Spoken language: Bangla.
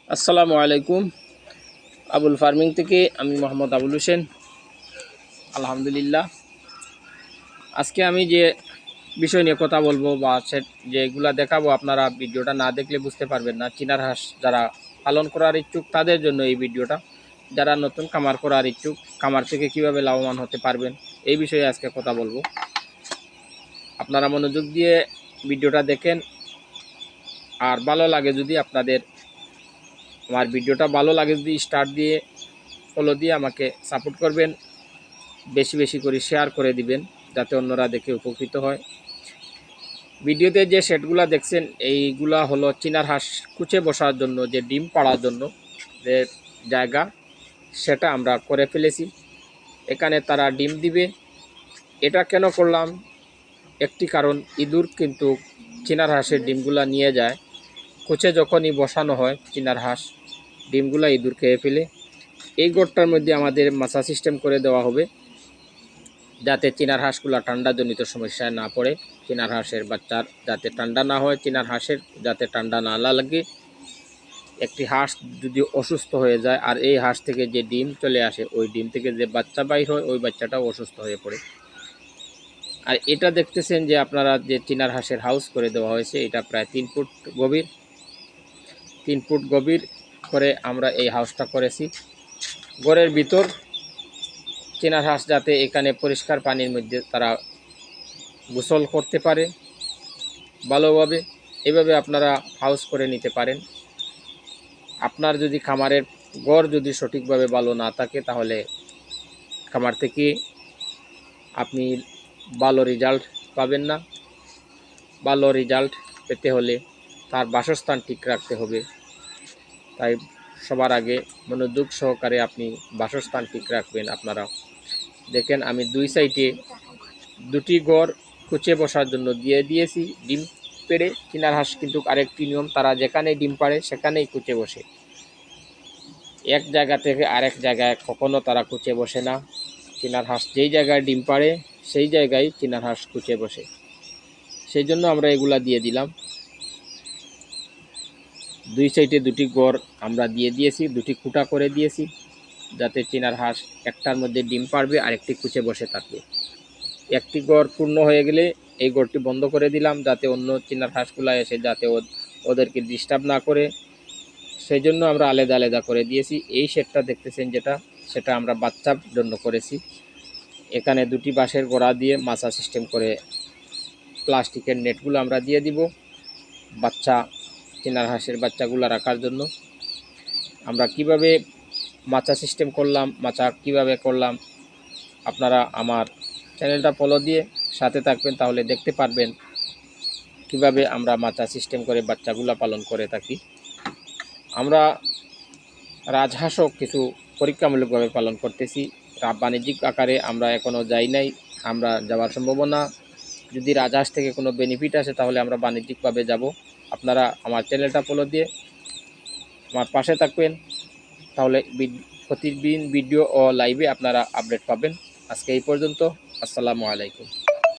আসসালামু আলাইকুম। আবুল ফার্মিং থেকে আমি মোহাম্মদ আবুল হোসেন। আলহামদুলিল্লাহ, আজকে আমি যে বিষয় নিয়ে কথা বলবো বা যেগুলা দেখাবো, আপনারা ভিডিওটা না দেখলে বুঝতে পারবেন না। চীনার হাঁস যারা পালন করার ইচ্ছুক তাদের জন্য এই ভিডিওটা। যারা নতুন খামার করার ইচ্ছুক, খামার থেকে কিভাবে লাভবান হতে পারবেন, এই বিষয়ে আজকে কথা বলবো। আপনারা মনোযোগ দিয়ে ভিডিওটা দেখেন। আর ভালো লাগে যদি আপনাদের, আমার ভিডিওটা ভালো লাগে যদি স্টার্ট দিয়ে ফলো দিয়ে আমাকে সাপোর্ট করবেন। বেশি বেশি করে শেয়ার করে দিবেন যাতে অন্যরা দেখে উপকৃত হয়। ভিডিওতে যে সেটগুলা দেখছেন এইগুলা হলো চীনার হাঁস কুচে বসার জন্য, যে ডিম পাড়ার জন্য যে জায়গা, সেটা আমরা করে ফেলেছি। এখানে তারা ডিম দিবে। এটা কেন করলাম? একটি কারণ, ইঁদুর কিন্তু চীনার হাঁসের ডিমগুলা নিয়ে যায়। কুচে যখনই বসানো হয় চীনার হাঁস, ডিমগুলা ইঁদুর খেয়ে ফেলে। এই ঘরটার মধ্যে আমাদের মাছা সিস্টেম করে দেওয়া হবে যাতে চীনার হাঁসগুলা ঠান্ডাজনিত সমস্যায় না পড়ে, চীনার হাঁসের বাচ্চার যাতে ঠান্ডা না হয়, চীনার হাঁসের যাতে ঠান্ডা না লাগে। একটি হাঁস যদি অসুস্থ হয়ে যায় আর এই হাঁস থেকে যে ডিম চলে আসে, ওই ডিম থেকে যে বাচ্চা বাইর হয়, ওই বাচ্চাটাও অসুস্থ হয়ে পড়ে। আর এটা দেখতেছেন যে আপনারা যে চীনার হাঁসের হাউস করে দেওয়া হয়েছে, এটা প্রায় 3 ফুট গভীর। 3 ফুট গভীর করে আমরা এই হাউসটা করেছি। ঘরের ভিতর চীনার হাঁস যাতে এখানে পরিষ্কার পানির মধ্যে তারা গোসল করতে পারে ভালোভাবে, এভাবে আপনারা হাউস করে নিতে পারেন। আপনার যদি খামারের ঘর যদি সঠিকভাবে ভালো না থাকে, তাহলে খামার থেকে আপনি ভালো রেজাল্ট পাবেন না। ভালো রেজাল্ট পেতে হলে তার বাসস্থান ঠিক রাখতে হবে। তাই সবার আগে মনোযোগ সহকারে আপনি বাসস্থান ঠিক রাখবেন। আপনারা দেখেন, আমি দুই সাইডে দুটি ঘর কুচে বসার জন্য দিয়ে দিয়েছি ডিম পেড়ে। চীনার হাঁস কিন্তু আরেকটি নিয়ম, তারা যেখানে ডিম পাড়ে সেখানেই কুচে বসে। এক জায়গা থেকে আরেক জায়গায় কখনো তারা কুচে বসে না। চীনার হাঁস যেই জায়গায় ডিম পাড়ে সেই জায়গায় চীনার হাঁস কুচে বসে। সেই জন্য আমরা এগুলা দিয়ে দিলাম। দুই সাইডে দুটি ঘর আমরা দিয়ে দিয়েছি, দুটি খুঁটা করে দিয়েছি যাতে চীনার হাঁস একটার মধ্যে ডিম পাড়বে আর একটি কুচে বসে থাকবে। একটি ঘর পূর্ণ হয়ে গেলে এই ঘরটি বন্ধ করে দিলাম যাতে অন্য চীনার হাঁসগুলা এসে যাতে ওদেরকে ডিস্টার্ব না করে। সেই জন্য আমরা আলাদা আলাদা করে দিয়েছি। এই শেডটা দেখতেছেন যেটা, সেটা আমরা বাচ্চার জন্য করেছি। এখানে দুটি বাঁশের গোড়া দিয়ে মাছা সিস্টেম করে প্লাস্টিকের নেটগুলো আমরা দিয়ে দিব বাচ্চা, চীনার হাঁসের বাচ্চাগুলো রাখার জন্য। আমরা কিভাবে মাছা সিস্টেম করলাম, মাছা কিভাবে করলাম, আপনারা আমার চ্যানেলটা ফলো দিয়ে সাথে থাকবেন, তাহলে দেখতে পারবেন কিভাবে আমরা মাছা সিস্টেম করে বাচ্চাগুলা পালন করে থাকি। আমরা রাজহাঁসও কিছু পরীক্ষামূলকভাবে পালন করতেছি। বাণিজ্যিক আকারে আমরা এখনও যাই নাই, আমরা যাওয়ার সম্ভাবনা, যদি রাজহাঁস থেকে কোনো বেনিফিট আসে তাহলে আমরা বাণিজ্যিকভাবে যাব। আপনারা আমার চ্যানেলটা ফলো দিয়ে আমার পাশে থাকবেন, তাহলে প্রতিদিন ভিডিও ও লাইভে আপনারা আপডেট পাবেন। আজকে এই পর্যন্ত। আসসালামু আলাইকুম।